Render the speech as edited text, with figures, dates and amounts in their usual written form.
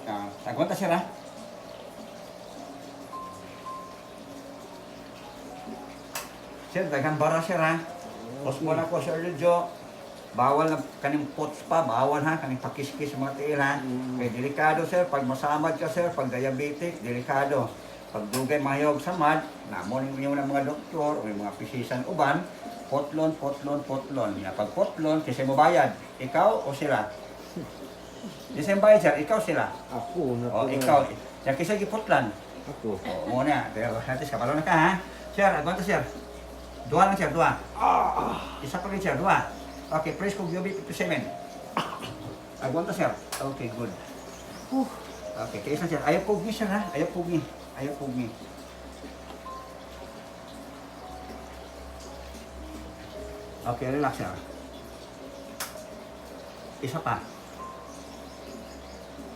tama. Aguanta sir ha. Sir, daghang bara sir ha. Pos mo na ko sir Jojo. Bawal na kaning pots pa, bawal ha, kaning pakiskis sa mga tiil ha. Kaya delikado sir, pag masamad ka sir, pag diabetic, delikado. Pag dugay mahayog sa mad, namon ninyo ng mga doktor o yung mga pisisan uban, potlon. Ya, pag potlon, kasi mo bayad, ikaw o sila? Kasi mo bayad sir, ikaw sila. Ako na. O ikaw, yan kasi giputlan. Ako. O muna, pero natin kapalo na ka ha. Sir, aguanta sir. Dua lang sir, dua. Isa pa rin sir, dua. Okay, press kong UB 57. Aguanta sir. Okay, good. Okay, kaya sir. Ayaw pugi sir ha. Ayaw pugi. Okay, relax sir. Isa pa.